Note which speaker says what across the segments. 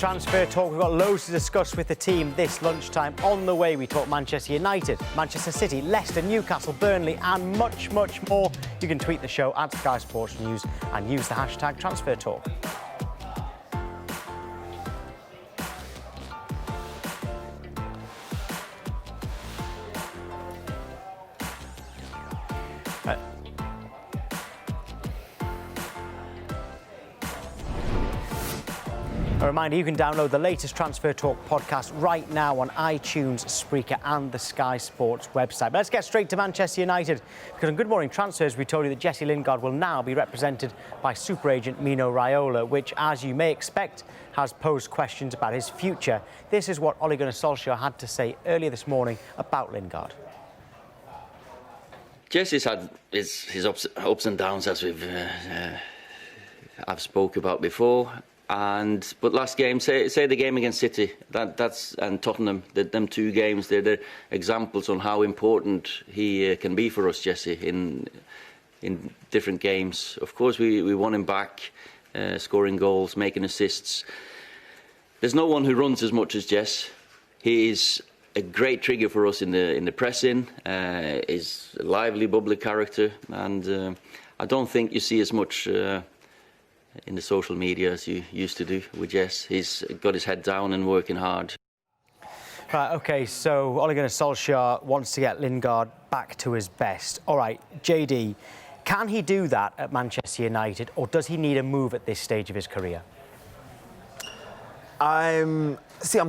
Speaker 1: Transfer Talk. We've got loads to discuss with the team this lunchtime. On the way, we talk Manchester United, Manchester City, Leicester, Newcastle, Burnley and much, much more. You can tweet the show at Sky Sports News and use the hashtag Transfer Talk. A reminder, you can download the latest Transfer Talk podcast right now on iTunes, Spreaker and the Sky Sports website. But let's get straight to Manchester United, because on Good Morning Transfers we told you that Jesse Lingard will now be represented by super agent Mino Raiola, which, as you may expect, has posed questions about his future. This is what Ole Gunnar Solskjaer had to say earlier this morning about Lingard.
Speaker 2: Jesse's had his ups and downs, as I've spoke about before. But last game, say the game against City, that's and Tottenham, them two games, they're examples on how important he can be for us, Jesse, in different games. Of course, we want him back, scoring goals, making assists. There's no one who runs as much as Jess. He is a great trigger for us in the pressing. He's a lively, bubbly character, and I don't think you see as much in the social media as you used to do with Jess. He's got his head down and working hard.
Speaker 1: Right, OK, so Ole Gunnar Solskjaer wants to get Lingard back to his best. All right, JD, can he do that at Manchester United, or does he need a move at this stage of his career?
Speaker 3: I'm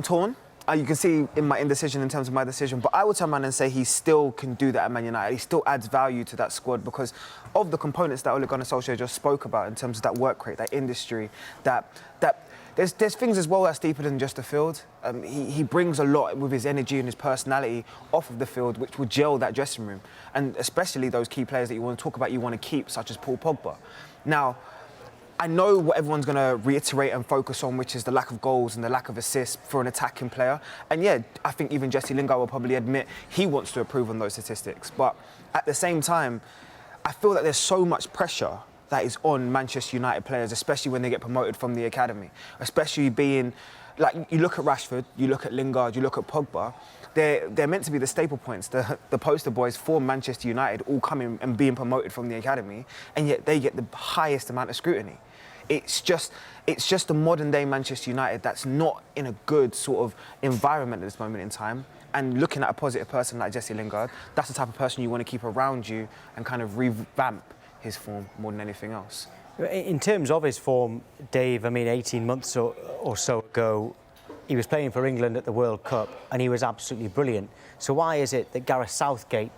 Speaker 3: torn. You can see in my indecision in terms of my decision, but I would turn around and say he still can do that at Man United. He still adds value to that squad because of the components that Ole Gunnar Solskjaer just spoke about in terms of that work rate, that industry, that there's things as well that's deeper than just the field. He brings a lot with his energy and his personality off of the field, which will gel that dressing room, and especially those key players that you want to talk about, you want to keep, such as Paul Pogba. Now, I know what everyone's going to reiterate and focus on, which is the lack of goals and the lack of assists for an attacking player. And yeah, I think even Jesse Lingard will probably admit he wants to improve on those statistics. But at the same time, I feel that there's so much pressure that is on Manchester United players, especially when they get promoted from the academy. Especially being, like, you look at Rashford, you look at Lingard, you look at Pogba, they're meant to be the staple points, the poster boys for Manchester United, all coming and being promoted from the academy, and yet they get the highest amount of scrutiny. It's just the modern day Manchester United that's not in a good sort of environment at this moment in time. And looking at a positive person like Jesse Lingard, that's the type of person you want to keep around you and kind of revamp his form more than anything else.
Speaker 1: In terms of his form, Dave, I mean, 18 months or so ago, he was playing for England at the World Cup and he was absolutely brilliant. So why is it that Gareth Southgate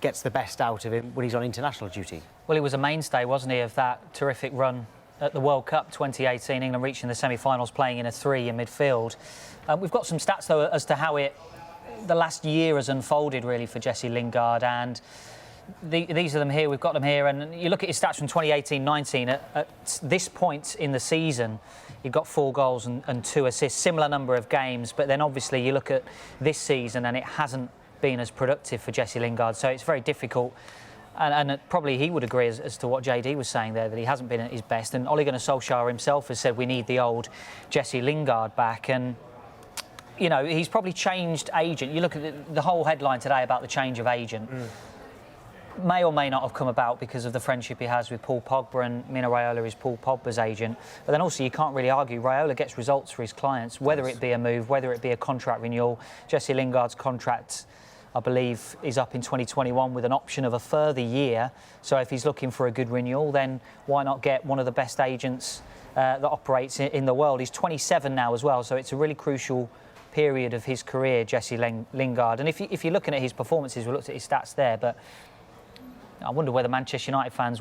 Speaker 1: gets the best out of him when he's on international duty?
Speaker 4: Well, he was a mainstay, wasn't he, of that terrific run at the World Cup 2018, England reaching the semi-finals, playing in a three in midfield. We've got some stats, though, as to how the last year has unfolded, really, for Jesse Lingard, and these are them here. We've got them here, and you look at his stats from 2018-19. At this point in the season, he got 4 goals and 2 assists, similar number of games, but then obviously you look at this season and it hasn't been as productive for Jesse Lingard, so it's very difficult. And probably he would agree as to what JD was saying there, that he hasn't been at his best. And Ole Gunnar Solskjaer himself has said we need the old Jesse Lingard back. And, you know, he's probably changed agent. You look at the whole headline today about the change of agent. May or may not have come about because of the friendship he has with Paul Pogba, and Mino Raiola is Paul Pogba's agent. But then also you can't really argue, Raiola gets results for his clients, whether it be a move, whether it be a contract renewal. Jesse Lingard's contract, I believe, is up in 2021 with an option of a further year. So if he's looking for a good renewal, then why not get one of the best agents that operates in the world? He's 27 now as well, so it's a really crucial period of his career, Jesse Lingard. And if you're looking at his performances, we looked at his stats there, but I wonder whether Manchester United fans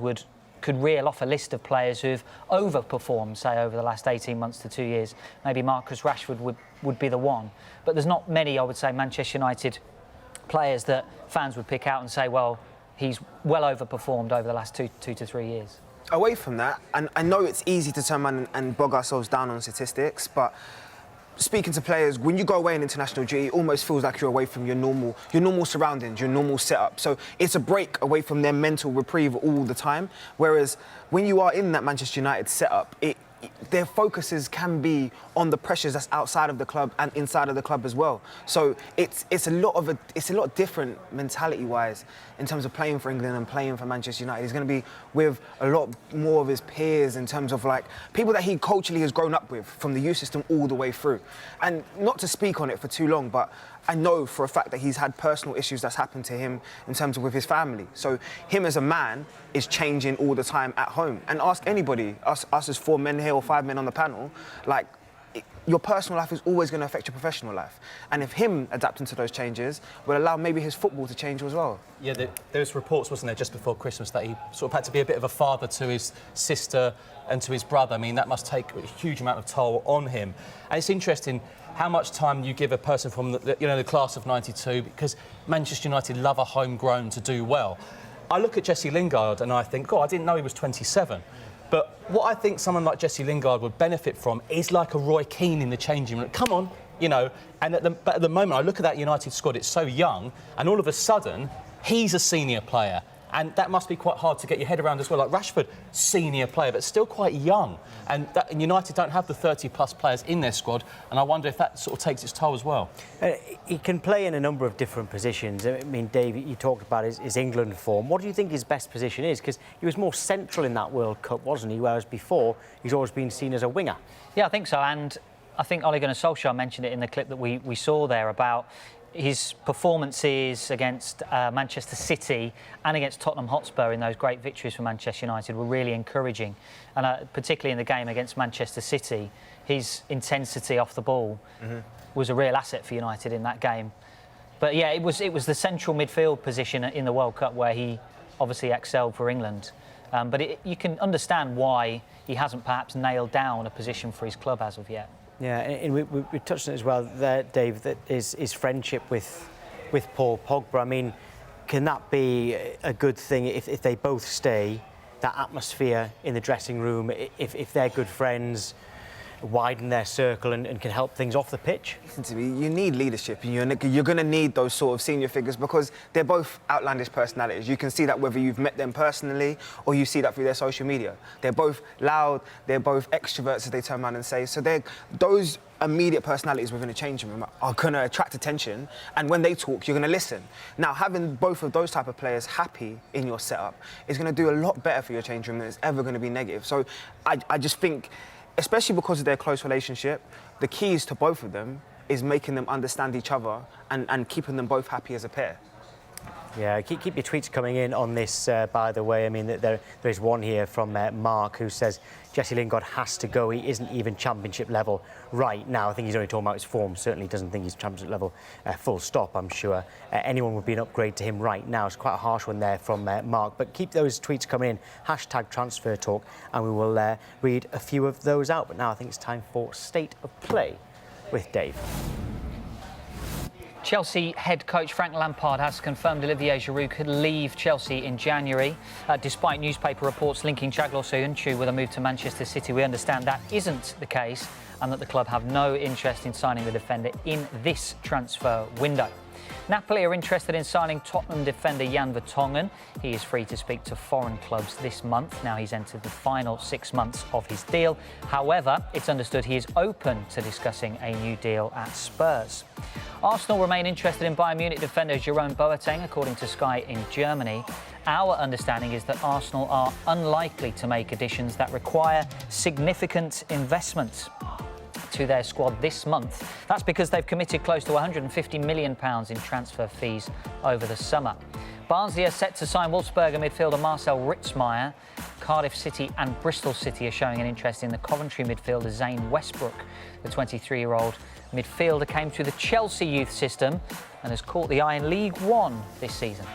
Speaker 4: could reel off a list of players who've overperformed, say, over the last 18 months to 2 years. Maybe Marcus Rashford would be the one. But there's not many, I would say, Manchester United players that fans would pick out and say, well, he's well overperformed over the last two to 3 years.
Speaker 3: Away from that, and I know it's easy to turn around and bog ourselves down on statistics, but speaking to players, when you go away on international duty, it almost feels like you're away from your normal surroundings, your normal setup. So it's a break away from their mental reprieve all the time. Whereas when you are in that Manchester United setup, their focuses can be on the pressures that's outside of the club and inside of the club as well. So it's a lot different mentality-wise in terms of playing for England and playing for Manchester United. He's going to be with a lot more of his peers in terms of like people that he culturally has grown up with from the youth system all the way through. And not to speak on it for too long, but I know for a fact that he's had personal issues that's happened to him in terms of with his family. So him as a man is changing all the time at home. And ask anybody, us as 4 men here or 5 men on the panel, like, your personal life is always going to affect your professional life. And if him adapting to those changes will allow maybe his football to change as well.
Speaker 5: Yeah, there was reports, wasn't there, just before Christmas that he sort of had to be a bit of a father to his sister and to his brother. I mean, that must take a huge amount of toll on him. And it's interesting how much time you give a person from the class of '92, because Manchester United love a homegrown to do well. I look at Jesse Lingard and I think, God, I didn't know he was 27. But what I think someone like Jesse Lingard would benefit from is like a Roy Keane in the changing room. Come on, And at the moment, I look at that United squad, it's so young, and all of a sudden, he's a senior player. And that must be quite hard to get your head around as well. Like Rashford, senior player, but still quite young. And United don't have the 30-plus players in their squad, and I wonder if that sort of takes its toll as well.
Speaker 1: He can play in a number of different positions. I mean, Dave, you talked about his England form. What do you think his best position is? Because he was more central in that World Cup, wasn't he? Whereas before, he's always been seen as a winger. Yeah,
Speaker 4: I think so. And I think Ole Gunnar Solskjaer mentioned it in the clip that we saw there about his performances against Manchester City and against Tottenham Hotspur in those great victories for Manchester United were really encouraging. And particularly in the game against Manchester City, his intensity off the ball was a real asset for United in that game. But yeah, it was the central midfield position in the World Cup where he obviously excelled for England. But you can understand why he hasn't perhaps nailed down a position for his club as of yet.
Speaker 1: Yeah, and we touched on it as well there, Dave, that his friendship with Paul Pogba. I mean, can that be a good thing if they both stay, that atmosphere in the dressing room, if they're good friends, widen their circle and can help things off the pitch?
Speaker 3: Listen to me, you need leadership, and you're going to need those sort of senior figures because they're both outlandish personalities. You can see that whether you've met them personally or you see that through their social media. They're both loud, they're both extroverts, as they turn around and say. So those immediate personalities within a changing room are going to attract attention, and when they talk, you're going to listen. Now, having both of those type of players happy in your setup is going to do a lot better for your changing room than it's ever going to be negative. So I just think, especially because of their close relationship, the keys to both of them is making them understand each other and keeping them both happy as a pair.
Speaker 1: Yeah, keep your tweets coming in on this, by the way. I mean, there is one here from Mark who says, Jesse Lingard has to go. He isn't even championship level right now. I think he's only talking about his form. Certainly doesn't think he's championship level, full stop, I'm sure. Anyone would be an upgrade to him right now. It's quite a harsh one there from Mark. But keep those tweets coming in, hashtag transfer talk, and we will read a few of those out. But now I think it's time for State of Play with Dave.
Speaker 4: Chelsea head coach Frank Lampard has confirmed Olivier Giroud could leave Chelsea in January. Despite newspaper reports linking Chaglar Soyuncu with a move to Manchester City, we understand that isn't the case and that the club have no interest in signing the defender in this transfer window. Napoli are interested in signing Tottenham defender Jan Vertonghen. He is free to speak to foreign clubs this month. Now he's entered the final 6 months of his deal. However, it's understood he is open to discussing a new deal at Spurs. Arsenal remain interested in Bayern Munich defender Jerome Boateng, according to Sky in Germany. Our understanding is that Arsenal are unlikely to make additions that require significant investment to their squad this month. That's because they've committed close to £150 million in transfer fees over the summer. Barnsley are set to sign Wolfsburger midfielder Marcel Ritzmaier. Cardiff City and Bristol City are showing an interest in the Coventry midfielder Zane Westbrook. The 23-year-old midfielder came through the Chelsea youth system and has caught the eye in League One this season.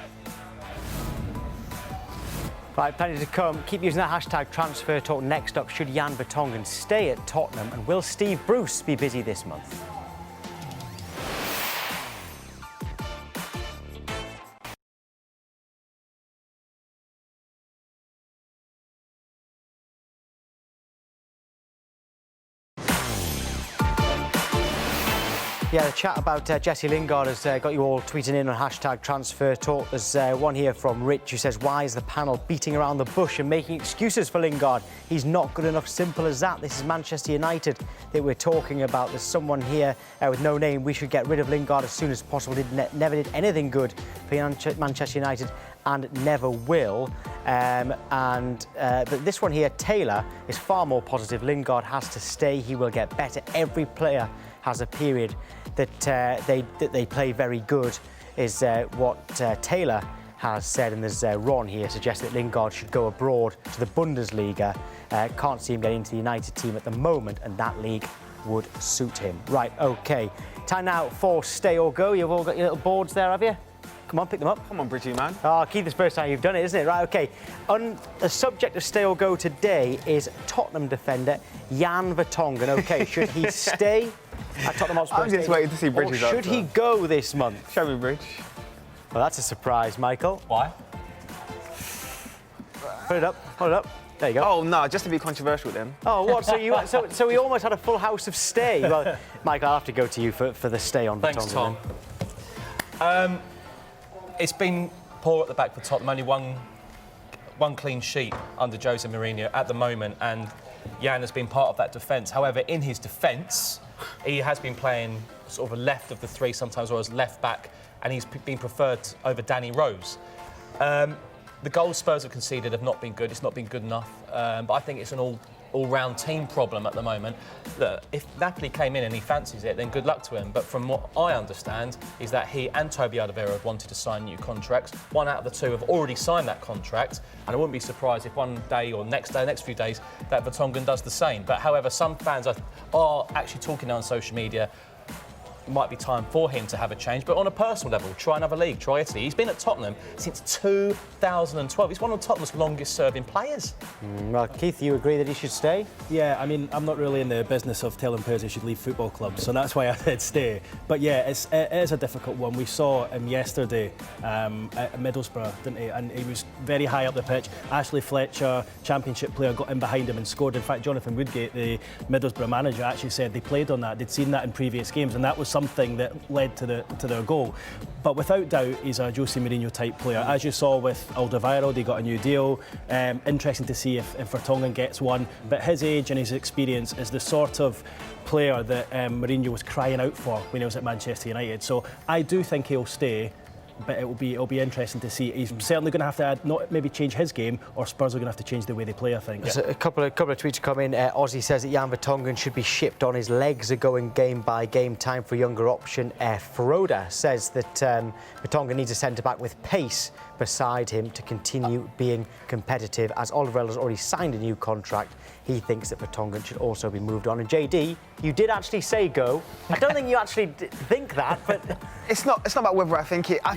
Speaker 1: Right, plenty to come. Keep using that hashtag transfer talk. Next up, should Jan Vertonghen stay at Tottenham, and will Steve Bruce be busy this month? Yeah, the chat about Jesse Lingard has got you all tweeting in on hashtag transfer talk. There's one here from Rich who says, why is the panel beating around the bush and making excuses for Lingard? He's not good enough, simple as that. This is Manchester United that we're talking about. There's someone here with no name. We should get rid of Lingard as soon as possible. Never did anything good for Manchester United and never will. But this one here, Taylor, is far more positive. Lingard has to stay. He will get better. Every player has a period that they play very good, is what Taylor has said. And there's Ron here suggests that Lingard should go abroad to the Bundesliga. Can't see him getting into the United team at the moment, and that league would suit him. Right, OK. Time now for Stay or Go. You've all got your little boards there, have you? Come on, pick them up.
Speaker 3: Come on, Bridgie, man.
Speaker 1: Oh, Keith, this first time you've done it, isn't it? Right, OK. On the subject of Stay or Go today is Tottenham defender Jan Vertonghen. OK, should he stay at Tottenham Hotspur?
Speaker 3: I'm just waiting to see Bridgie's
Speaker 1: answer. Should he go this month?
Speaker 3: Show me, Bridge.
Speaker 1: Well, that's a surprise, Michael.
Speaker 5: Why?
Speaker 1: Put it up, hold it up. There you go.
Speaker 3: Oh, no, just to be controversial then.
Speaker 1: Oh, what? So we almost had a full house of Stay. Well, Michael, I'll have to go to you for the Stay on Vertonghen.
Speaker 5: Thanks, Tom. It's been poor at the back for Tottenham. Only one clean sheet under Jose Mourinho at the moment, and Jan has been part of that defence. However, in his defence, he has been playing sort of a left of the three sometimes, or as left back, and he's been preferred over Danny Rose. The goals Spurs have conceded have not been good. It's not been good enough. But I think it's an all-round team problem at the moment. Look, if Napoli came in and he fancies it, then good luck to him. But from what I understand is that he and Toby Alderweireld have wanted to sign new contracts. One out of the two have already signed that contract, and I wouldn't be surprised if one day or next few days, that Vertonghen does the same. But however, some fans are actually talking on social media. Might be time for him to have a change, but on a personal level, try another league, try Italy. He's been at Tottenham since 2012. He's one of Tottenham's longest-serving players.
Speaker 1: Well, Keith, you agree that he should stay?
Speaker 6: Yeah, I mean, I'm not really in the business of telling players they should leave football clubs, so that's why I said stay. But yeah, it is a difficult one. We saw him yesterday at Middlesbrough, didn't he? And he was very high up the pitch. Ashley Fletcher, Championship player, got in behind him and scored. In fact, Jonathan Woodgate, the Middlesbrough manager, actually said they played on that. They'd seen that in previous games, and that was something that led to their goal. But without doubt, he's a Jose Mourinho type player. As you saw with Alderweireld, he got a new deal. Interesting to see if Vertonghen gets one. But his age and his experience is the sort of player that Mourinho was crying out for when he was at Manchester United. So I do think he'll stay. But it'll be interesting to see. He's certainly going to have to not maybe change his game, or Spurs are going to have to change the way they play, I think.
Speaker 1: There's a couple of tweets come in. Ozzy says that Jan Vertonghen should be shipped on. His legs are going game by game. Time for a younger option. Froda says that Vertonghen needs a centre-back with pace beside him to continue being competitive. As Oliver has already signed a new contract, he thinks that Vertonghen should also be moved on. And JD, you did actually say go. I don't think you actually think that, but
Speaker 3: It's not about whether I think it. I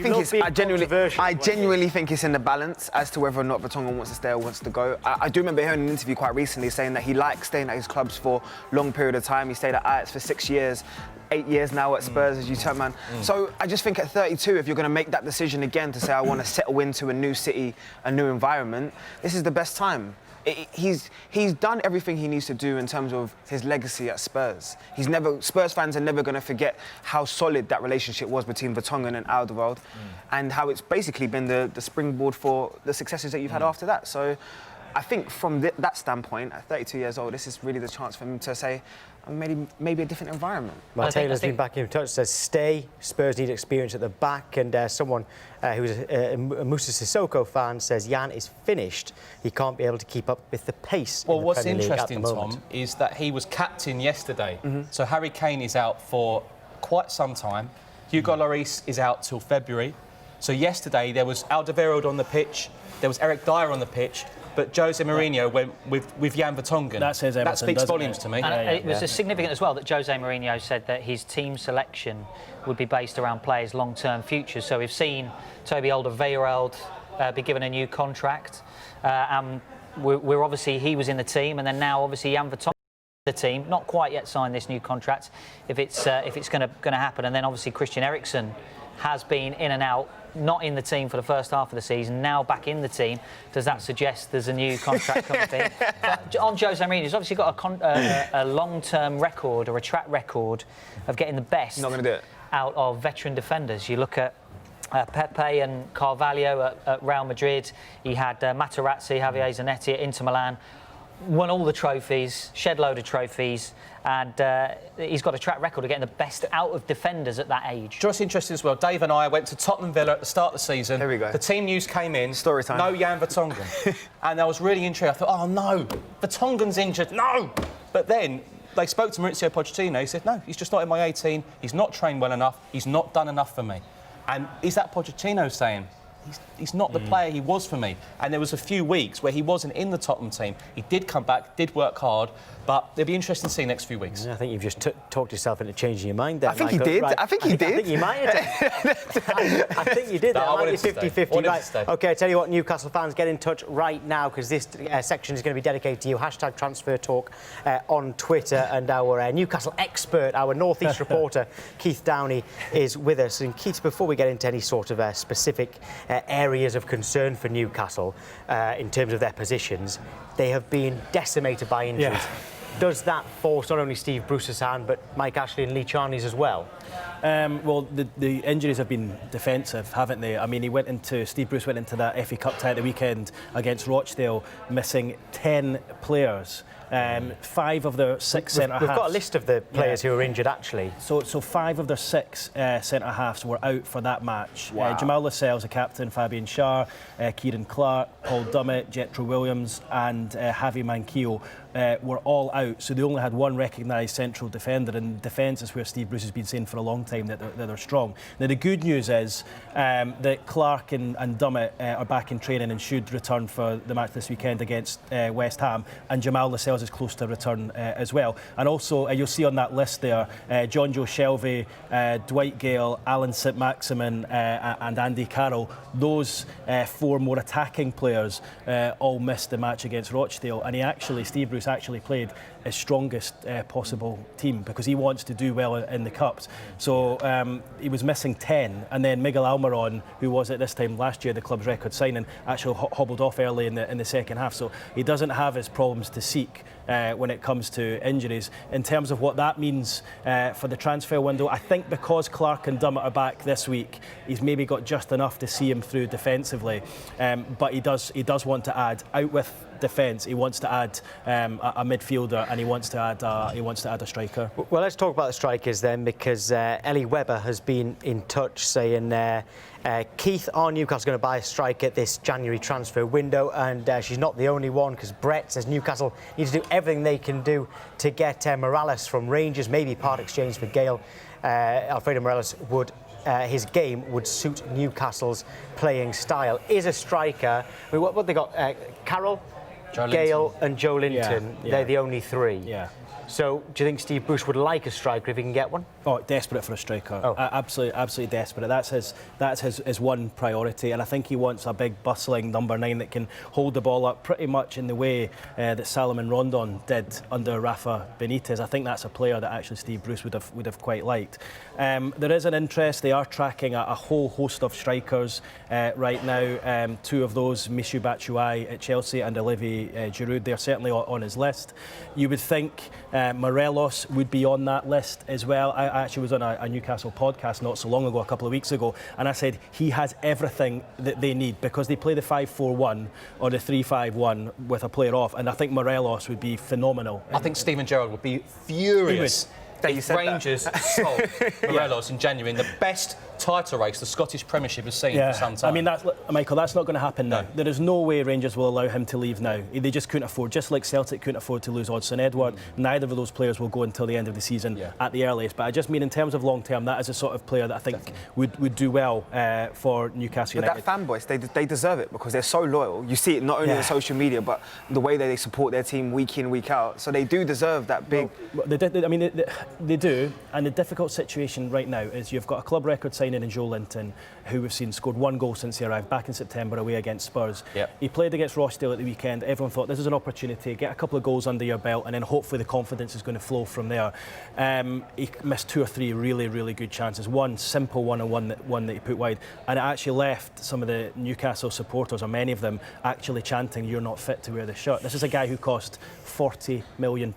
Speaker 3: genuinely think it's in the balance as to whether or not Vertonghen wants to stay or wants to go. I do remember hearing an interview quite recently saying that he likes staying at his clubs for a long period of time. He stayed at Ajax for 6 years. 8 years now at Spurs, as you tell, man. So I just think at 32, if you're going to make that decision again to say I want to settle into a new city, a new environment, this is the best time. He's done everything he needs to do in terms of his legacy at Spurs. Spurs fans are never going to forget how solid that relationship was between Vertonghen and Alderweireld, and how it's basically been the springboard for the successes that you've had after that. So I think from that standpoint, at 32 years old, this is really the chance for him to say, maybe a different environment.
Speaker 1: Well, Taylor's been back in touch, says stay. Spurs need experience at the back. And someone who's a Moussa Sissoko fan says Jan is finished. He can't be able to keep up with the pace.
Speaker 5: Well,
Speaker 1: in the
Speaker 5: what's
Speaker 1: Premier League
Speaker 5: interesting,
Speaker 1: at the moment.
Speaker 5: Tom, is that he was captain yesterday. So Harry Kane is out for quite some time. Hugo Lloris is out till February. So yesterday there was Alderweireld on the pitch, there was Eric Dyer on the pitch, but Jose Mourinho went with Jan Vertonghen.
Speaker 6: That says everything,
Speaker 5: that speaks volumes to me.
Speaker 4: And it was significant as well that Jose Mourinho said that his team selection would be based around players' long-term futures. So we've seen Toby Alderweireld be given a new contract. We're obviously, he was in the team, and then now obviously Jan Vertonghen. the team, not quite yet signed this new contract, if it's going to happen. And then obviously Christian Eriksen has been in and out, not in the team for the first half of the season, now back in the team. Does that suggest there's a new contract coming in? But on Jose Mourinho, he's obviously got a long-term record or a track record of getting the best out of veteran defenders. You look at Pepe and Carvalho at Real Madrid. He had Materazzi, Javier Zanetti at Inter Milan. Won all the trophies, shed load of trophies, and he's got a track record of getting the best out of defenders at that age.
Speaker 5: Just interesting as well, Dave and I went to Tottenham Villa at the start of the season.
Speaker 3: Here we go.
Speaker 5: The team news came in.
Speaker 3: Story time.
Speaker 5: No Jan Vertonghen. And I was really intrigued. I thought, oh no, Vertonghen's injured. No! But then they spoke to Maurizio Pochettino. He said, no, he's just not in my 18. He's not trained well enough. He's not done enough for me. And is that Pochettino saying, he's not the player he was for me? And there was a few weeks where he wasn't in the Tottenham team. He did come back, did work hard, but it'll be interesting to see next few weeks.
Speaker 1: I think you've just talked yourself into changing your mind there,
Speaker 3: I think he
Speaker 1: Michael.
Speaker 3: did.
Speaker 1: Right.
Speaker 3: I think he did.
Speaker 1: I think you might have. I think you did.
Speaker 5: No, I
Speaker 1: That might be
Speaker 5: wanted to
Speaker 1: 50-50. Right.
Speaker 5: stay.
Speaker 1: OK, I tell you what, Newcastle fans, get in touch right now, because this section is going to be dedicated to you. Hashtag Transfer Talk on Twitter, and our Newcastle expert, our North East reporter, Keith Downey, is with us. And Keith, before we get into any sort of specific areas of concern for Newcastle in terms of their positions, they have been decimated by injuries.
Speaker 6: Yeah.
Speaker 1: Does that force not only Steve Bruce's hand, but Mike Ashley and Lee Charney's as well?
Speaker 6: Well, the injuries have been defensive, haven't they? I mean, Steve Bruce went into that FA Cup tie at the weekend against Rochdale, missing 10 players. 5 of their 6 centre-halves.
Speaker 1: We've got a list of the players who are injured, actually.
Speaker 6: So 5 of their 6 centre-halves were out for that match.
Speaker 3: Wow.
Speaker 6: Jamal Lascelles, the captain, Fabian Schär, Kieran Clark, Paul Dummett, Jetro Williams and Javi Manquillo were all out. So they only had one recognised central defender, and defence is where Steve Bruce has been saying for a long time that they're strong. Now, the good news is that Clark and Dummett are back in training and should return for the match this weekend against West Ham, and Jamal Lascelles is close to return as well. And also, you'll see on that list there, John Joe Shelvey, Dwight Gale, Alan St-Maximin and Andy Carroll. Those 4 more attacking players all missed the match against Rochdale, and Steve Bruce actually played his strongest possible team, because he wants to do well in the Cups. So he was missing 10, and then Miguel Almiron, who was at this time last year the club's record signing, actually hobbled off early in the second half. So he doesn't have his problems to seek when it comes to injuries. In terms of what that means for the transfer window, I think because Clark and Dummett are back this week, he's maybe got just enough to see him through defensively. But he does want to add, out with defence, he wants to add a midfielder, and he wants to add a striker.
Speaker 1: Well, let's talk about the strikers then, because Ellie Webber has been in touch saying, Keith, are Newcastle going to buy a striker this January transfer window? And she's not the only one, because Brett says Newcastle need to do everything they can do to get Morales from Rangers, maybe part exchange for Gale. Alfredo Morales would. His game would suit Newcastle's playing style. Is a striker. I mean, what they got? Carroll, Gale and Joe Linton.
Speaker 6: Yeah.
Speaker 1: They're the only 3.
Speaker 6: Yeah.
Speaker 1: So, do you think Steve Bruce would like a striker if he can get one?
Speaker 6: Oh, desperate for a striker.
Speaker 1: Oh.
Speaker 6: Absolutely desperate. That's his one priority, and I think he wants a big, bustling number 9 that can hold the ball up pretty much in the way that Salomon Rondon did under Rafa Benitez. I think that's a player that actually Steve Bruce would have quite liked. There is an interest. They are tracking a whole host of strikers right now. 2 of those, Michou Batshuayi at Chelsea and Olivier Giroud, they're certainly on his list. You would think Morelos would be on that list as well. I actually was on a Newcastle podcast not so long ago, a couple of weeks ago, and I said he has everything that they need, because they play the 5-4-1 or the 3-5-1 with a player off, and I think Morelos would be phenomenal.
Speaker 5: I think Steven Gerrard would be furious
Speaker 3: that you
Speaker 5: if
Speaker 3: said
Speaker 5: Rangers sold Morelos in January in the best title race the Scottish Premiership has seen for some time.
Speaker 6: I mean, Michael, that's not going to happen now. There is no way Rangers will allow him to leave now. They just couldn't afford, just like Celtic couldn't afford to lose Odsonne Edouard. Neither of those players will go until the end of the season at the earliest. But I just mean in terms of long term, that is a sort of player that I think would do well for Newcastle United.
Speaker 3: But that fan boys, they deserve it, because they're so loyal. You see it not only on social media, but the way that they support their team week in, week out. So they do deserve that big...
Speaker 6: Well, They do, and the difficult situation right now is you've got a club record signing in Joe Linton, who we've seen scored 1 goal since he arrived back in September away against Spurs.
Speaker 5: Yep.
Speaker 6: He played against Rochdale at the weekend. Everyone thought this is an opportunity, get a couple of goals under your belt, and then hopefully the confidence is going to flow from there. He missed 2 or 3 really, really good chances. One simple one and one that he put wide, and it actually left some of the Newcastle supporters, or many of them, actually chanting, "You're not fit to wear the shirt." This is a guy who cost £40 million,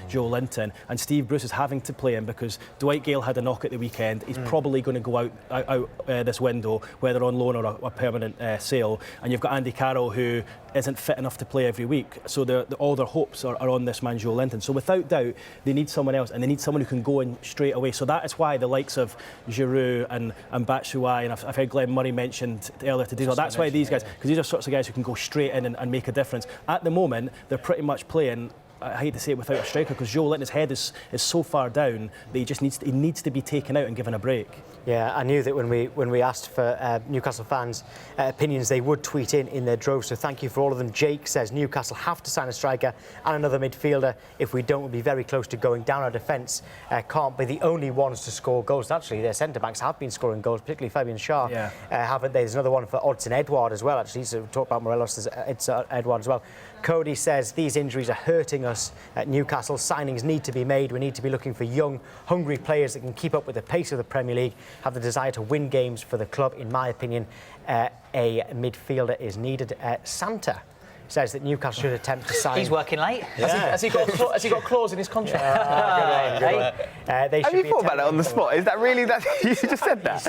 Speaker 6: Joe Linton, and Steve Bruce is having to play him because Dwight Gale had a knock at the weekend. He's probably going to go out this window, whether on loan or a permanent sale. And you've got Andy Carroll, who isn't fit enough to play every week. So all their hopes are on this man, Joe Linton. So without doubt, they need someone else, and they need someone who can go in straight away. So that is why the likes of Giroud and Batshuayi, and I've heard Glenn Murray mentioned earlier today. Well, that's why these guys, because these are sorts of guys who can go straight in and make a difference. At the moment, they're pretty much playing, I hate to say it, without a striker, because Joe Linton's head is so far down that he needs to be taken out and given a break.
Speaker 1: Yeah, I knew that when we asked for Newcastle fans' opinions, they would tweet in their droves. So thank you for all of them. Jake says Newcastle have to sign a striker and another midfielder. If we don't, we'll be very close to going down. Our defence can't be the only ones to score goals. Actually, their centre backs have been scoring goals, particularly Fabian Schär, haven't they? There's another one for Odson Edouard as well. Actually, so we talked about Morelos. It's Edouard as well. Cody says these injuries are hurting us at Newcastle. Signings need to be made. We need to be looking for young, hungry players that can keep up with the pace of the Premier League, have the desire to win games for the club. In my opinion, a midfielder is needed. Santa says that Newcastle should attempt to sign.
Speaker 4: He's working late.
Speaker 1: Yeah.
Speaker 5: Has he got a clause in his contract?
Speaker 1: They
Speaker 3: Have
Speaker 1: should
Speaker 3: you
Speaker 1: be
Speaker 3: thought about that on the spot? Is that really that you just said that?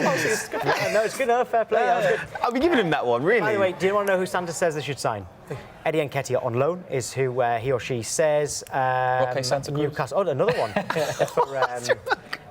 Speaker 1: No, it's good. No, fair play. That was good.
Speaker 3: I'll be giving him that one, really.
Speaker 1: By the way, do you want to know who Santa says they should sign? Eddie Nketiah on loan is who he or she says.
Speaker 5: Roque Santa Cruz.
Speaker 1: Newcastle. Oh, another one for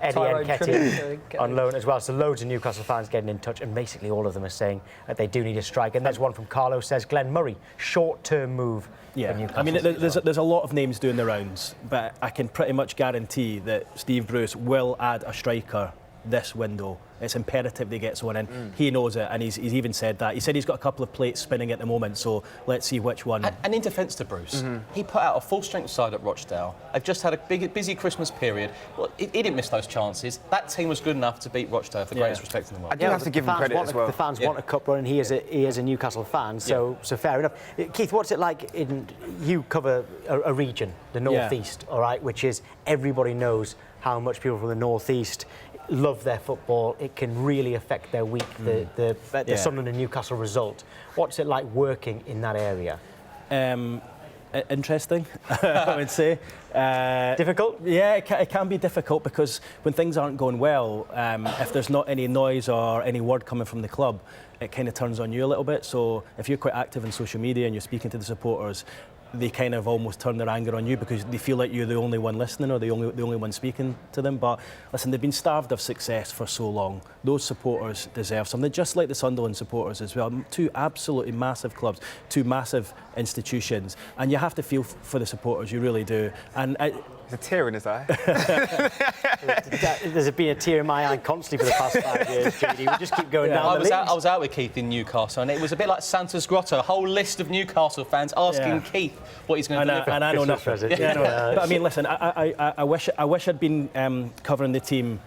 Speaker 1: Eddie Nketiah on loan as well. So loads of Newcastle fans getting in touch, and basically all of them are saying that they do need a striker. And there's one from Carlo says Glenn Murray, short-term move.
Speaker 6: Yeah, I mean, there's a lot of names doing the rounds, but I can pretty much guarantee that Steve Bruce will add a striker this window. It's imperative they get someone in. He knows it, and he's even said that. He said he's got a couple of plates spinning at the moment, so let's see which one.
Speaker 5: And in defence to Bruce, he put out a full-strength side at Rochdale. They've just had a busy Christmas period. Well, he didn't miss those chances. That team was good enough to beat Rochdale, with the greatest respect in the world.
Speaker 3: I do have to give him credit as well.
Speaker 1: The fans want a cup run, and he is a Newcastle fan, so fair enough. Keith, what's it like you cover a region, the North East, all right, which is everybody knows how much people from the North East love their football. It can really affect their week, the Sunderland and Newcastle result. What's it like working in that area?
Speaker 6: Interesting, I would say.
Speaker 1: Difficult?
Speaker 6: Yeah, it can be difficult because when things aren't going well, if there's not any noise or any word coming from the club, it kind of turns on you a little bit. So if you're quite active in social media and you're speaking to the supporters, they kind of almost turn their anger on you because they feel like you're the only one listening or the only one speaking to them. But listen, they've been starved of success for so long. Those supporters deserve something, just like the Sunderland supporters as well. 2 absolutely massive clubs, 2 massive institutions, and you have to feel for the supporters, you really do. And
Speaker 3: there's a tear in his eye.
Speaker 1: There's been a tear in my eye constantly for the past 5 years, JD. We just keep going down the list.
Speaker 5: I was out with Keith in Newcastle, and it was a bit like Santa's Grotto. A whole list of Newcastle fans asking Keith what he's going to deliver.
Speaker 6: And I know nothing. But I mean, listen, I wish I'd been covering the team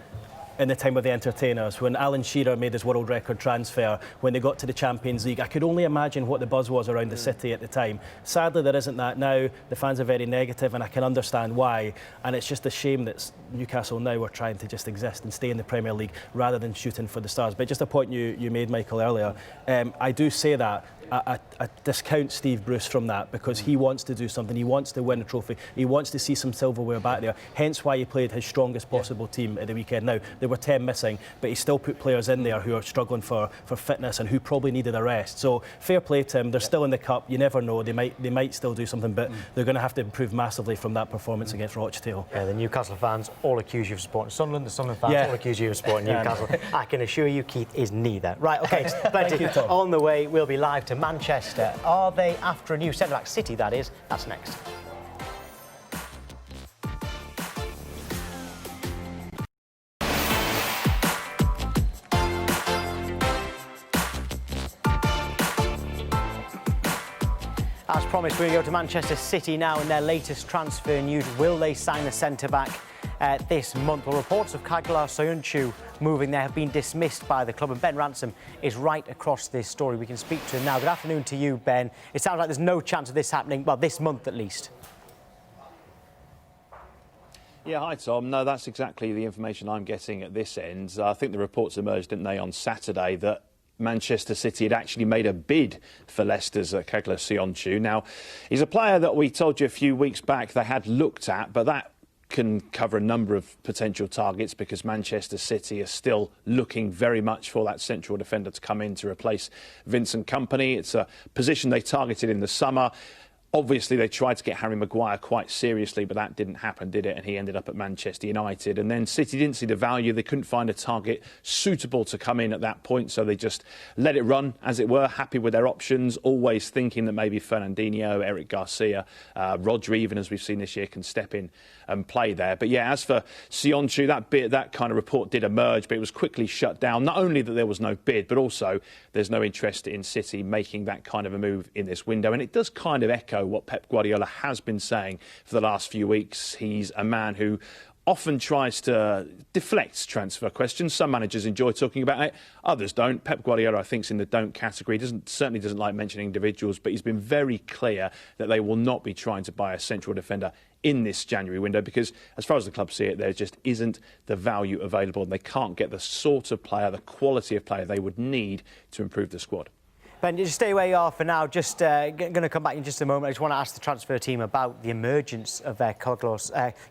Speaker 6: in the time of the entertainers, when Alan Shearer made his world record transfer, when they got to the Champions League. I could only imagine what the buzz was around the city at the time. Sadly, there isn't that now. The fans are very negative, and I can understand why. And it's just a shame that Newcastle now are trying to just exist and stay in the Premier League rather than shooting for the stars. But just a point you made, Michael, earlier, I do say that. I discount Steve Bruce from that because he wants to do something. He wants to win a trophy. He wants to see some silverware back there. Hence why he played his strongest possible team at the weekend. Now, there were 10 missing, but he still put players in there who are struggling for fitness and who probably needed a rest. So fair play to him. They're still in the cup. You never know. They might still do something, but they're going to have to improve massively from that performance against Rochdale.
Speaker 1: Yeah, the Newcastle fans all accuse you of supporting Sunderland. The Sunderland fans all accuse you of supporting Newcastle. I can assure you, Keith is neither. Right, OK, plenty. On the way, we'll be live to Manchester. Are they after a new centre-back? City, that is. That's next. As promised, we're going to go to Manchester City now in their latest transfer news. Will they sign a centre-back? this month. Well, reports of Kaglar Soyuncu moving there have been dismissed by the club, and Ben Ransom is right across this story. We can speak to him now. Good afternoon to you, Ben. It sounds like there's no chance of this happening, well, this month at least.
Speaker 7: Yeah, hi Tom. No, that's exactly the information I'm getting at this end. I think the reports emerged, didn't they, on Saturday that Manchester City had actually made a bid for Leicester's Kaglar Soyuncu. Now, he's a player that we told you a few weeks back they had looked at, but that can cover a number of potential targets because Manchester City are still looking very much for that central defender to come in to replace Vincent Kompany. It's a position they targeted in the summer. Obviously, they tried to get Harry Maguire quite seriously, but that didn't happen, did it? And he ended up at Manchester United. And then City didn't see the value. They couldn't find a target suitable to come in at that point, so they just let it run, as it were, happy with their options, always thinking that maybe Fernandinho, Eric Garcia, Rodri, even as we've seen this year, can step in and play there. But yeah, as for Soyuncu, that kind of report did emerge, but it was quickly shut down. Not only that there was no bid, but also there's no interest in City making that kind of a move in this window. And it does kind of echo what Pep Guardiola has been saying for the last few weeks. He's a man who often tries to deflect transfer questions. Some managers enjoy talking about it, others don't. Pep Guardiola, I think, is in the don't category. Certainly doesn't like mentioning individuals, but he's been very clear that they will not be trying to buy a central defender in this January window because, as far as the club see it, there just isn't the value available and they can't get the sort of player, the quality of player they would need to improve the squad.
Speaker 1: Ben, just stay where you are for now. Just going to come back in just a moment. I just want to ask the transfer team about the emergence of Kaglar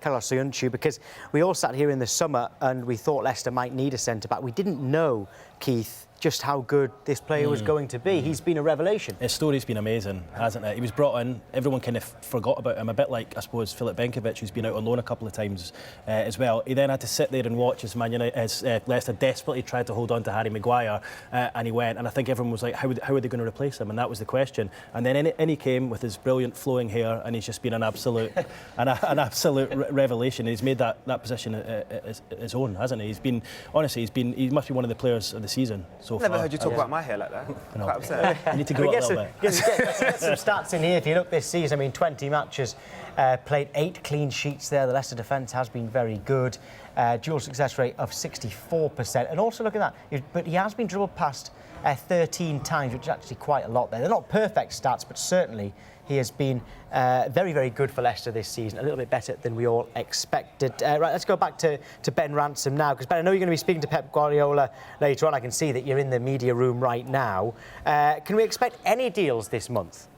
Speaker 1: Soyuncu because we all sat here in the summer and we thought Leicester might need a centre-back. We didn't know, Keith, just how good this player was going to be. He's been a revelation.
Speaker 6: His story's been amazing, hasn't it? He was brought in, everyone kind of forgot about him, a bit like, I suppose, Filip Benkovic, who's been out on loan a couple of times as well. He then had to sit there and watch as Leicester desperately tried to hold on to Harry Maguire, and he went, and I think everyone was like, how are they going to replace him? And that was the question. And then in he came with his brilliant flowing hair, and he's just been an absolute revelation. He's made that position his own, hasn't he? He's been, honestly, he must be one of the players of the season. So
Speaker 3: Never
Speaker 6: far.
Speaker 3: heard you talk about my hair like that. Quite upset.
Speaker 6: You need to go up a little bit.
Speaker 1: Get some stats in here. If you look this season, I mean, 20 matches, played 8 clean sheets there. The Leicester defence has been very good. Dual success rate of 64%. And also look at that, but he has been dribbled past 13 times, which is actually quite a lot there. They're not perfect stats, but certainly he has been very, very good for Leicester this season, a little bit better than we all expected. Right, let's go back to Ben Ransom now, because Ben, I know you're going to be speaking to Pep Guardiola later on. I can see that you're in the media room right now. Can we expect any deals this month?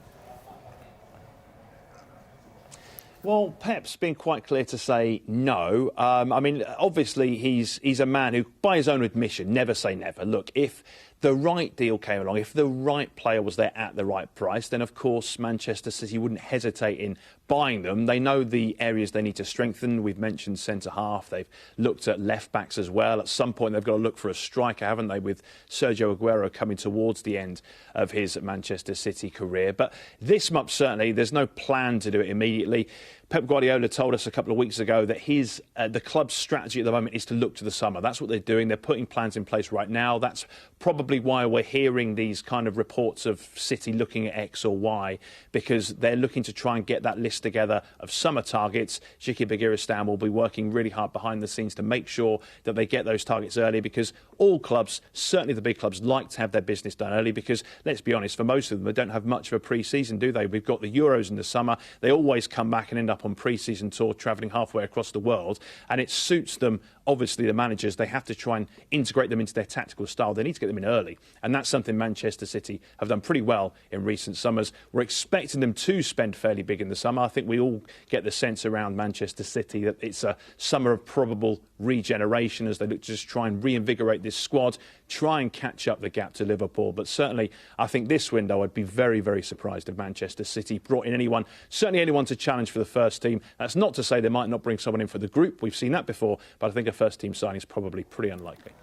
Speaker 7: Well, Pep's been quite clear to say no. I mean, obviously, he's a man who, by his own admission, never say never. Look, if the right deal came along, if the right player was there at the right price, then, of course, Manchester City wouldn't hesitate in buying them. They know the areas they need to strengthen. We've mentioned centre-half. They've looked at left-backs as well. At some point, they've got to look for a striker, haven't they, with Sergio Aguero coming towards the end of his Manchester City career. But this month, certainly, there's no plan to do it immediately. Pep Guardiola told us a couple of weeks ago that the club's strategy at the moment is to look to the summer. That's what they're doing. They're putting plans in place right now. That's probably why we're hearing these kind of reports of City looking at X or Y, because they're looking to try and get that list together of summer targets. Şiki Begiristan will be working really hard behind the scenes to make sure that they get those targets early, because all clubs, certainly the big clubs, like to have their business done early because, let's be honest, for most of them, they don't have much of a pre-season, do they? We've got the Euros in the summer. They always come back and end up on pre-season tour, travelling halfway across the world, and it suits them. Obviously, the managers, they have to try and integrate them into their tactical style. They need to get them in early, and that's something Manchester City have done pretty well in recent summers. We're expecting them to spend fairly big in the summer. I think we all get the sense around Manchester City that it's a summer of probable regeneration as they look to just try and reinvigorate this squad, try and catch up the gap to Liverpool. But certainly, I think this window, I'd be very, very surprised if Manchester City brought in anyone, certainly anyone to challenge for the first team. That's not to say they might not bring someone in for the group. We've seen that before, but I think a first team signing is probably pretty unlikely.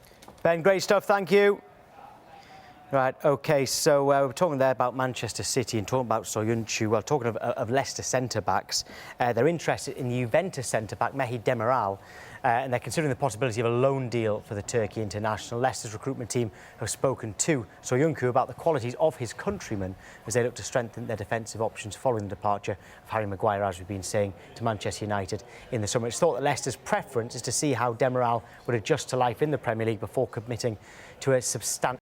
Speaker 1: Ben, great stuff. Thank you. Right, OK, so we're talking there about Manchester City and talking about Soyuncu. Well, talking of Leicester centre-backs, they're interested in the Juventus centre-back, Mehdi Demiral, and they're considering the possibility of a loan deal for the Turkey international. Leicester's recruitment team have spoken to Soyuncu about the qualities of his countrymen as they look to strengthen their defensive options following the departure of Harry Maguire, as we've been saying, to Manchester United in the summer. It's thought that Leicester's preference is to see how Demiral would adjust to life in the Premier League before committing to a substantial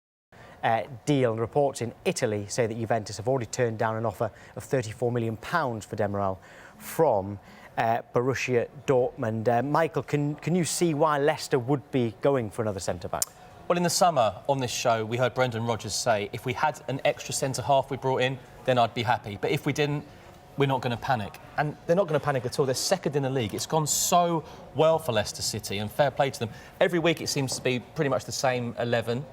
Speaker 1: deal. And reports in Italy say that Juventus have already turned down an offer of £34 million for Demiral from Borussia Dortmund. Michael, can you see why Leicester would be going for another centre-back?
Speaker 5: Well, in the summer on this show, we heard Brendan Rodgers say, if we had an extra centre-half we brought in, then I'd be happy. But if we didn't, we're not going to panic. And they're not going to panic at all. They're second in the league. It's gone so well for Leicester City, and fair play to them. Every week it seems to be pretty much the same 11.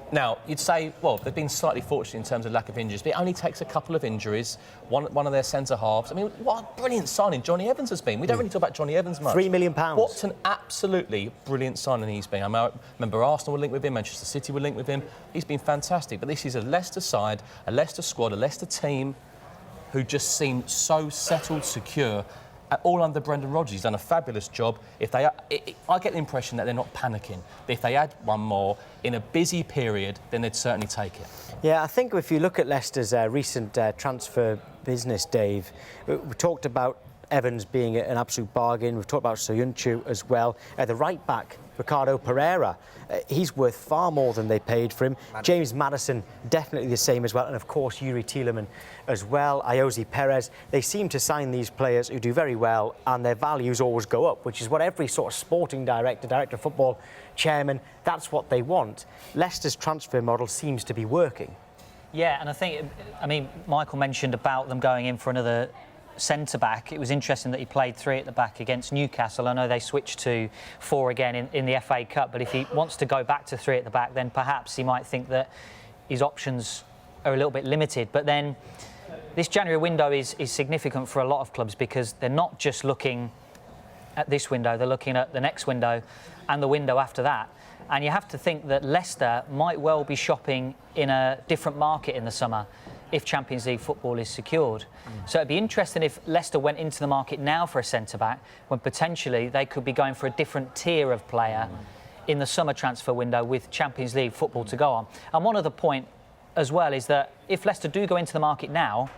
Speaker 5: Now, you'd say, well, they've been slightly fortunate in terms of lack of injuries, but it only takes a couple of injuries, one of their centre-halves. I mean, what a brilliant signing Johnny Evans has been. We don't really talk about Johnny Evans much.
Speaker 1: £3 million.
Speaker 5: What an absolutely brilliant signing he's been. I remember Arsenal were linked with him, Manchester City were linked with him. He's been fantastic. But this is a Leicester side, a Leicester squad, a Leicester team who just seem so settled, secure, all under Brendan Rodgers. He's done a fabulous job. I get the impression that they're not panicking. If they add one more in a busy period, then they'd certainly take it.
Speaker 1: Yeah, I think if you look at Leicester's recent transfer business, Dave, we talked about Evans being an absolute bargain. We've talked about Soyuncu as well. The right back, Ricardo Pereira, he's worth far more than they paid for him. James Maddison, definitely the same as well. And of course, Yuri Tielemans as well. Ayoze Perez. They seem to sign these players who do very well and their values always go up, which is what every sort of sporting director of football, chairman, that's what they want. Leicester's transfer model seems to be working.
Speaker 4: Yeah, and I mean, Michael mentioned about them going in for another centre-back. It was interesting that he played 3 at the back against Newcastle. I know they switched to 4 again in the FA Cup, but if he wants to go back to 3 at the back, then perhaps he might think that his options are a little bit limited. But then this January window is significant for a lot of clubs because they're not just looking at this window, they're looking at the next window and the window after that. And you have to think that Leicester might well be shopping in a different market in the summer if Champions League football is secured. So it'd be interesting if Leicester went into the market now for a centre-back when potentially they could be going for a different tier of player in the summer transfer window with Champions League football to go on. And one other point as well is that if Leicester do go into the market now,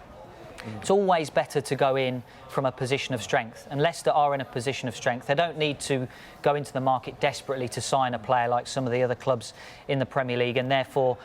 Speaker 4: it's always better to go in from a position of strength. And Leicester are in a position of strength. They don't need to go into the market desperately to sign a player like some of the other clubs in the Premier League, and therefore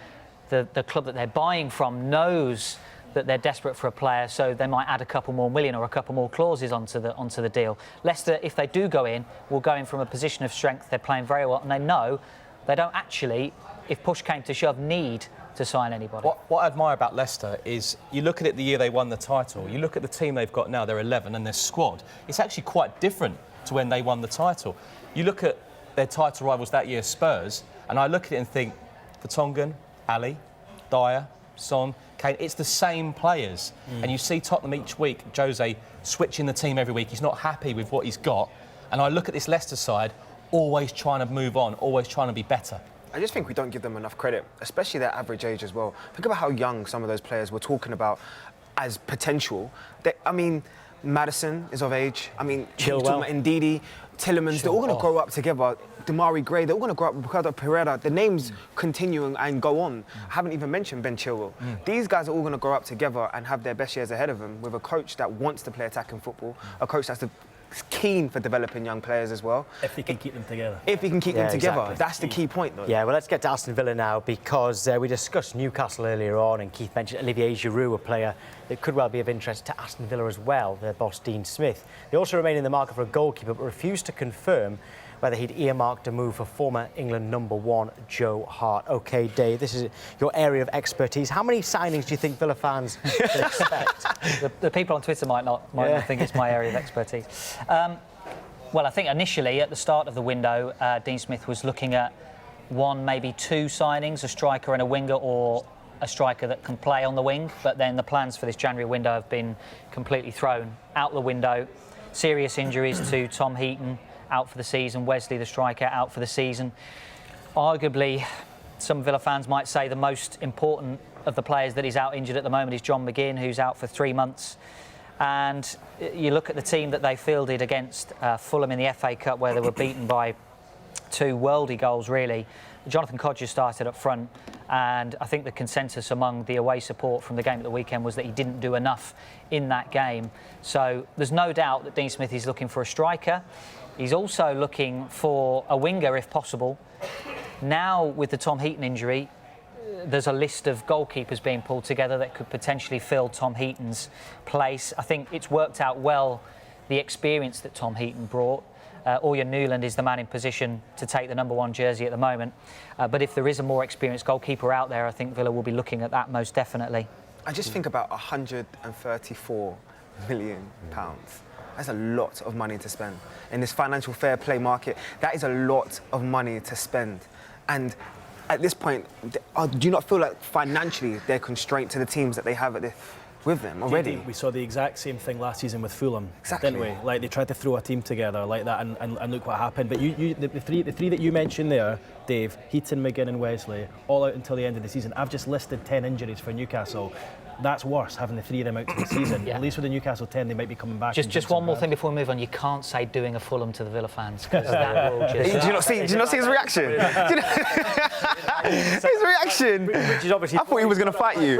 Speaker 4: the club that they're buying from knows that they're desperate for a player, so they might add a couple more million or a couple more clauses onto the deal. Leicester, if they do go in, will go in from a position of strength. They're playing very well, and they know they don't actually, if push came to shove, need to sign anybody.
Speaker 5: What I admire about Leicester is you look at it the year they won the title, you look at the team they've got now, they're 11, and their squad, it's actually quite different to when they won the title. You look at their title rivals that year, Spurs, and I look at it and think, Vertonghen, Ali, Dyer, Son, Kane, it's the same players. And you see Tottenham each week, Jose switching the team every week. He's not happy with what he's got. And I look at this Leicester side, always trying to move on, always trying to be better.
Speaker 3: I just think we don't give them enough credit, especially their average age as well. Think about how young some of those players we're talking about as potential. I mean, Maddison is of age. I mean,
Speaker 1: Chilwell,
Speaker 3: Ndidi, Tielemans, they're all going to grow up together. Damari Gray, they're all going to grow up. Ricardo Pereira, the names continue and go on. I haven't even mentioned Ben Chilwell. These guys are all going to grow up together and have their best years ahead of them with a coach that wants to play attacking football, a coach that's keen for developing young players as well.
Speaker 6: If he can keep them together.
Speaker 3: If he can keep them together.
Speaker 1: Exactly.
Speaker 3: That's the key point, though.
Speaker 1: Yeah, well, let's get to Aston Villa now because we discussed Newcastle earlier on and Keith mentioned Olivier Giroud, a player that could well be of interest to Aston Villa as well, their boss Dean Smith. They also remain in the market for a goalkeeper but refused to confirm whether he'd earmarked a move for former England #1 Joe Hart. OK, Dave, this is your area of expertise. How many signings do you think Villa fans should expect?
Speaker 4: The people on Twitter might not think it's my area of expertise. Well, I think initially at the start of the window, Dean Smith was looking at 1, maybe 2 signings, a striker and a winger, or a striker that can play on the wing. But then the plans for this January window have been completely thrown out the window. Serious injuries to Tom Heaton, out for the season. Wesley, the striker, out for the season. Arguably, some Villa fans might say the most important of the players that is out injured at the moment is John McGinn, who's out for 3 months. And you look at the team that they fielded against Fulham in the FA Cup, where they were beaten by 2 worldy goals, really. Jonathan Codger started up front, and I think the consensus among the away support from the game at the weekend was that he didn't do enough in that game. So there's no doubt that Dean Smith is looking for a striker. He's also looking for a winger, if possible. Now, with the Tom Heaton injury, there's a list of goalkeepers being pulled together that could potentially fill Tom Heaton's place. I think it's worked out well, the experience that Tom Heaton brought. Orjan Newland is the man in position to take the number 1 jersey at the moment. But if there is a more experienced goalkeeper out there, I think Villa will be looking at that most definitely.
Speaker 3: I just think about £134 million. That's a lot of money to spend. In this financial fair play market, that is a lot of money to spend. And at this point, do you not feel like financially they're constrained to the teams that they have with them already?
Speaker 6: We saw the exact same thing last season with Fulham,
Speaker 3: exactly.
Speaker 6: didn't we? Like, they tried to throw a team together like that, and look what happened. But the three that you mentioned there, Dave, Heaton, McGinn and Wesley, all out until the end of the season. I've just listed 10 injuries for Newcastle. That's worse, having the 3 of them out to the season.
Speaker 4: Yeah.
Speaker 6: At least with the Newcastle 10, they might be coming back.
Speaker 4: Just one more thing before we move on. You can't say doing a Fulham to the Villa fans, because that will just...
Speaker 3: Do you not see his reaction? His reaction.
Speaker 1: Which is obviously...
Speaker 3: I thought he was going to fight you.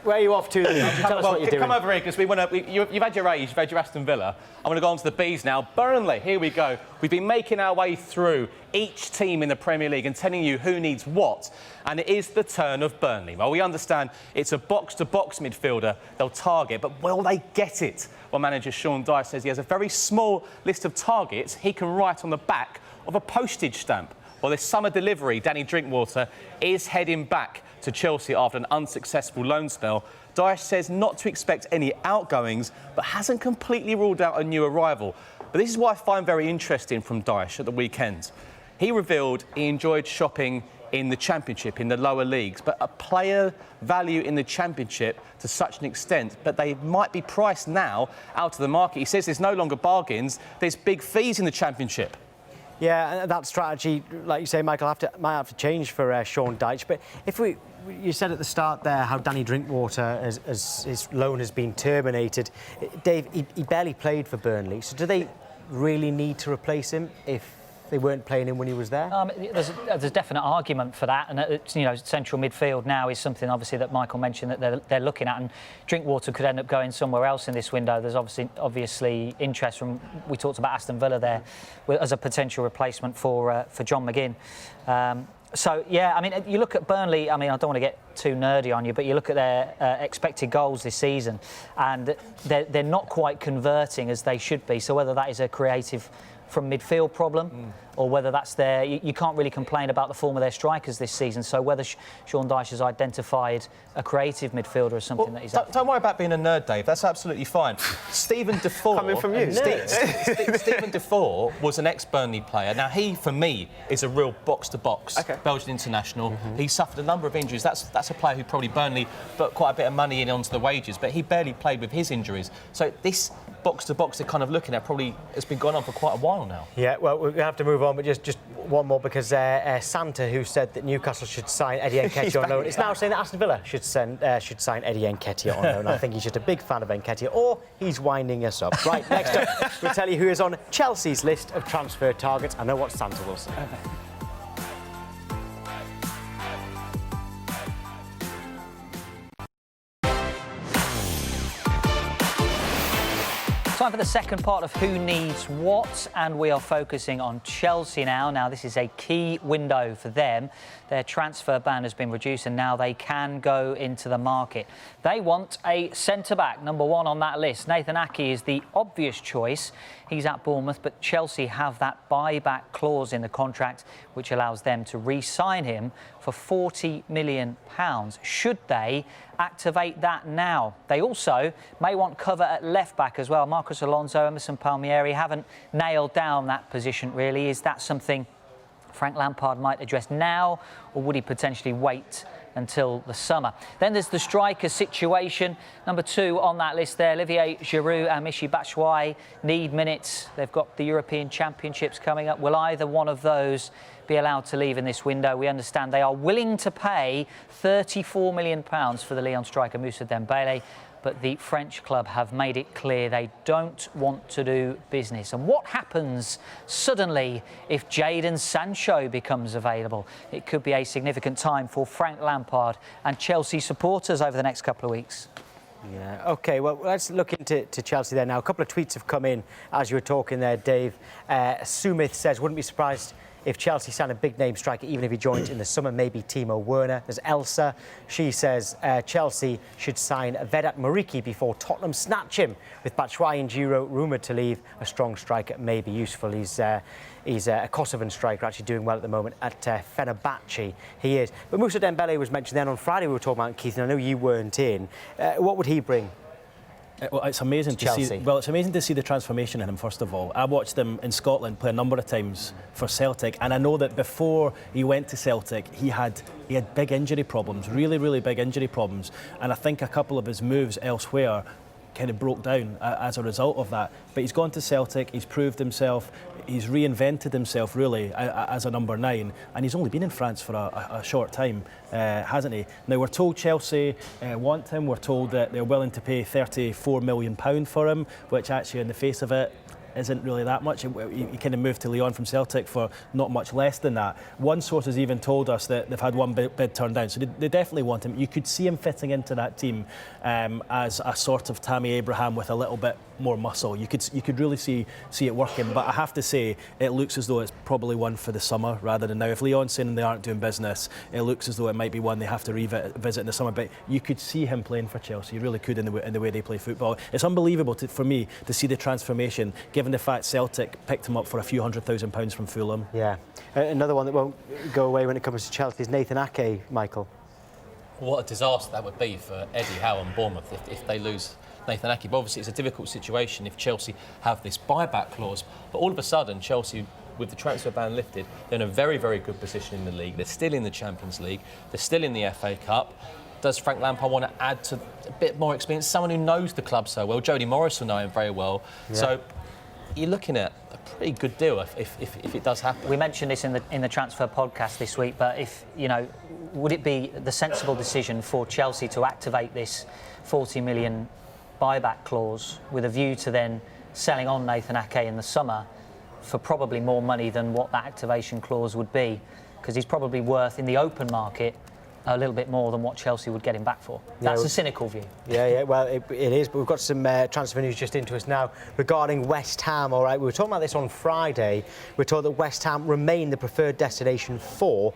Speaker 1: Where are you off to? Tell us what you're doing.
Speaker 5: Come over here, because you've had your A's, you've had your Aston Villa. I'm going to go on to the B's now. Burnley, here we go. We've been making our way through each team in the Premier League and telling you who needs what. And it is the turn of Burnley. Well, we understand it's a box-to-box midfielder they'll target, but will they get it? Well, manager Sean Dyche says he has a very small list of targets he can write on the back of a postage stamp. Well, this summer delivery, Danny Drinkwater, is heading back to Chelsea after an unsuccessful loan spell. Dyche says not to expect any outgoings, but hasn't completely ruled out a new arrival. But this is what I find very interesting from Dyche at the weekend. He revealed he enjoyed shopping in the Championship, in the lower leagues, but a player value in the Championship to such an extent, but they might be priced now out of the market. He says there's no longer bargains, there's big fees in the Championship.
Speaker 1: Yeah, and that strategy, like you say, Michael, might have to change for Sean Dyche. But if you said at the start there how Danny Drinkwater, as his loan has been terminated. Dave, he barely played for Burnley, so do they really need to replace him if they weren't playing him when he was there?
Speaker 4: There's a definite argument for that, and central midfield now is something obviously that Michael mentioned that they're looking at, and Drinkwater could end up going somewhere else in this window. There's obviously interest from, we talked about Aston Villa there as a potential replacement for John McGinn. So yeah, I mean, you look at Burnley. I mean, I don't want to get too nerdy on you, but you look at their expected goals this season, and they're not quite converting as they should be. So whether that is a creative from midfield problem, or whether that's you can't really complain about the form of their strikers this season. So whether Sean Dyche has identified a creative midfielder as something that he's...
Speaker 5: Don't worry about being a nerd, Dave. That's absolutely fine. Stephen Defour...
Speaker 3: Coming from you.
Speaker 5: Stephen Defour was an ex-Burnley player. Now, he, for me, is a real box-to-box Belgian international. He suffered a number of injuries. That's a player who probably Burnley put quite a bit of money in onto the wages, but he barely played with his injuries. So this box-to-box they're kind of looking at probably has been going on for quite a while now.
Speaker 1: Yeah, well, we have to move on, but just one more, because Santa, who said that Newcastle should sign Eddie Nketiah on loan, is now saying that Aston Villa should sign Eddie Nketiah on loan. I think he's just a big fan of Nketiah, or he's winding us up. Right, next up, we'll tell you who is on Chelsea's list of transfer targets. I know what Santa will say.
Speaker 4: Time for the second part of Who Needs What, and we are focusing on Chelsea now. Now, this is a key window for them. Their transfer ban has been reduced and now they can go into the market. They want a centre-back, number 1 on that list. Nathan Ake is the obvious choice. He's at Bournemouth, but Chelsea have that buyback clause in the contract which allows them to re-sign him for £40 million. Should they activate that now? They also may want cover at left-back as well. Marcos Alonso, Emerson Palmieri haven't nailed down that position, really. Is that something Frank Lampard might address now, or would he potentially wait until the summer. Then there's the striker situation. Number 2 on that list there, Olivier Giroud and Michy Batshuayi need minutes. They've got the European Championships coming up. Will either one of those be allowed to leave in this window? We understand they are willing to pay £34 million for the Lyon striker Moussa Dembélé, but the French club have made it clear they don't want to do business. And what happens suddenly if Jadon Sancho becomes available? It could be a significant time for Frank Lampard and Chelsea supporters over the next couple of weeks.
Speaker 1: Yeah, OK, well, let's look into Chelsea there now. A couple of tweets have come in as you were talking there, Dave. Sumith says, wouldn't be surprised if Chelsea signed a big-name striker, even if he joins in the summer, maybe Timo Werner. There's Elsa. She says Chelsea should sign Vedat Muriqi before Tottenham snatch him. With Batshuayi and Giroud rumoured to leave, a strong striker may be useful. He's a Kosovan striker, actually doing well at the moment at Fenerbahce. He is. But Moussa Dembélé was mentioned then on Friday. We were talking about Keith, and I know you weren't in. What would he bring?
Speaker 6: Well, it's amazing to see. Well, it's amazing to see the transformation in him. First of all, I watched him in Scotland play a number of times for Celtic, and I know that before he went to Celtic, he had big injury problems, really big injury problems, and I think a couple of his moves elsewhere kind of broke down as a result of that. But he's gone to Celtic, he's proved himself, he's reinvented himself really as a number 9, and he's only been in France for a short time, hasn't he? Now we're told Chelsea want him, we're told that they're willing to pay £34 million for him, which actually in the face of it isn't really that much. He kind of moved to Lyon from Celtic for not much less than that. One source has even told us that they've had one bid turned down, so they definitely want him. You could see him fitting into that team as a sort of Tammy Abraham with a little bit more muscle. You could really see it working, but I have to say it looks as though it's probably one for the summer rather than now. If Lyon's saying they aren't doing business, it looks as though it might be one they have to revisit in the summer, but you could see him playing for Chelsea. You really could in the way they play football. It's unbelievable for me to see the transformation, given the fact Celtic picked him up for a few £100,000 from Fulham.
Speaker 1: Yeah. Another one that won't go away when it comes to Chelsea is Nathan Ake, Michael.
Speaker 5: What a disaster that would be for Eddie Howe and Bournemouth if they lose Nathan Ake. But obviously it's a difficult situation if Chelsea have this buyback clause. But all of a sudden, Chelsea, with the transfer ban lifted, they're in a very good position in the league. They're still in the Champions League. They're still in the FA Cup. Does Frank Lampard want to add to a bit more experience? Someone who knows the club so well. Jody Morris will know him very well. Yeah. So you're looking at a pretty good deal if it does happen.
Speaker 4: We mentioned this in the transfer podcast this week, but would it be the sensible decision for Chelsea to activate this 40 million buyback clause with a view to then selling on Nathan Ake in the summer for probably more money than what that activation clause would be? Because he's probably worth, in the open market, a little bit more than what Chelsea would get him back for. That's a cynical view.
Speaker 1: Yeah, well, it is, but we've got some transfer news just into us now regarding West Ham, all right? We were talking about this on Friday. We're told that West Ham remain the preferred destination for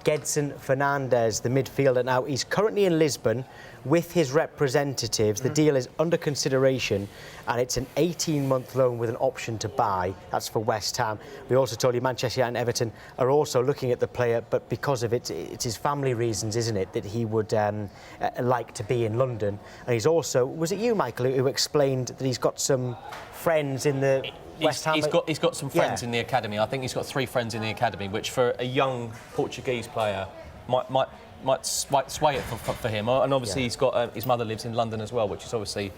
Speaker 1: Gedson Fernandes, the midfielder. Now, he's currently in Lisbon with his representatives. The deal is under consideration, and it's an 18-month loan with an option to buy. That's for West Ham. We also told you Manchester United and Everton are also looking at the player, but because of it's his family reasons, isn't it, that he would like to be in London. And he's also, was it you, Michael, who explained that he's got some friends in the West Ham?
Speaker 5: He's got some friends in the academy. I think he's got 3 friends in the academy, which for a young Portuguese player might sway it for him. And obviously he's got his mother lives in London as well, which is obviously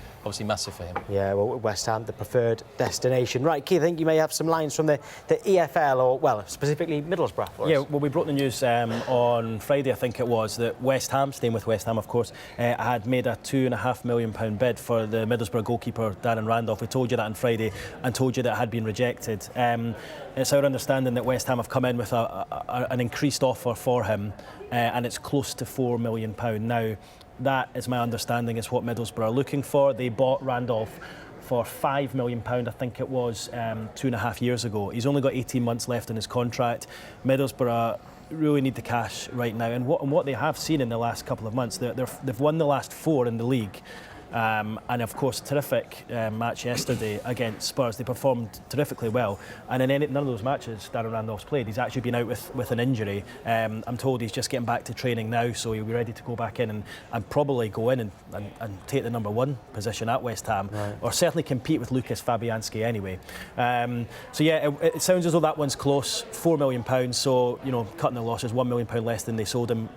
Speaker 5: massive for him. Yeah,
Speaker 1: well, West Ham, the preferred destination. Right, Keith, I think you may have some lines from the EFL, or, well, specifically Middlesbrough for us.
Speaker 6: Yeah, well, we broke the news on Friday, I think it was, that West Ham, staying with West Ham, of course, had made a £2.5 million bid for the Middlesbrough goalkeeper, Darren Randolph. We told you that on Friday and told you that it had been rejected. It's our understanding that West Ham have come in with an increased offer for him, and it's close to £4 million. Now, that is my understanding is what Middlesbrough are looking for. They bought Randolph for £5 million, I think it was, 2.5 years ago. He's only got 18 months left in his contract. Middlesbrough really need the cash right now, and what they have seen in the last couple of months, they've won the last 4 in the league. And of course, terrific match yesterday against Spurs. They performed terrifically well, and in none of those matches Darren Randolph's played. He's actually been out with an injury. I'm told he's just getting back to training now, so he'll be ready to go back in and probably go in and take the number 1 position at West Ham, right, or certainly compete with Lucas Fabianski anyway. So yeah, it sounds as though that one's close. £4 million, so cutting the losses, £1 million less than they sold him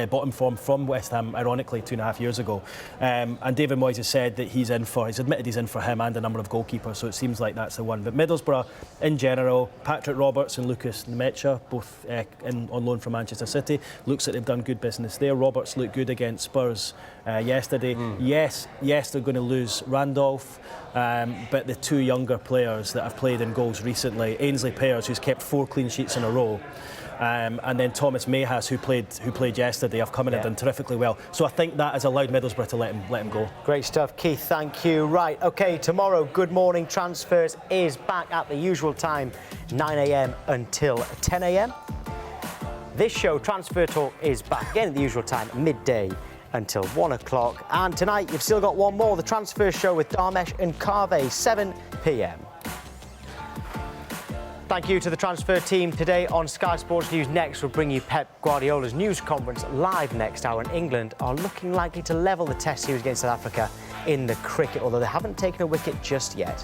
Speaker 6: bottom form from West Ham, ironically, 2.5 years ago. And David Moyes has said that he's admitted he's in for him and a number of goalkeepers, so it seems like that's the one. But Middlesbrough, in general, Patrick Roberts and Lucas Nmecha, both on loan from Manchester City, looks like they've done good business there. Roberts looked good against Spurs yesterday. Yes, they're going to lose Randolph, but the two younger players that have played in goals recently, Ainsley Pears, who's kept 4 clean sheets in a row, and then Thomas Mayhas, who played yesterday, have come in and done terrifically well. So I think that has allowed Middlesbrough to let him go.
Speaker 1: Great stuff, Keith. Thank you. Right, OK, tomorrow, Good Morning Transfers is back at the usual time, 9 a.m. until 10 a.m. This show, Transfer Talk, is back again at the usual time, midday until 1 o'clock. And tonight, you've still got one more, the Transfer Show with Dharmesh and Carve, 7 p.m. Thank you to the transfer team today on Sky Sports News. Next, we'll bring you Pep Guardiola's news conference live next hour. And England are looking likely to level the Test series against South Africa in the cricket, although they haven't taken a wicket just yet.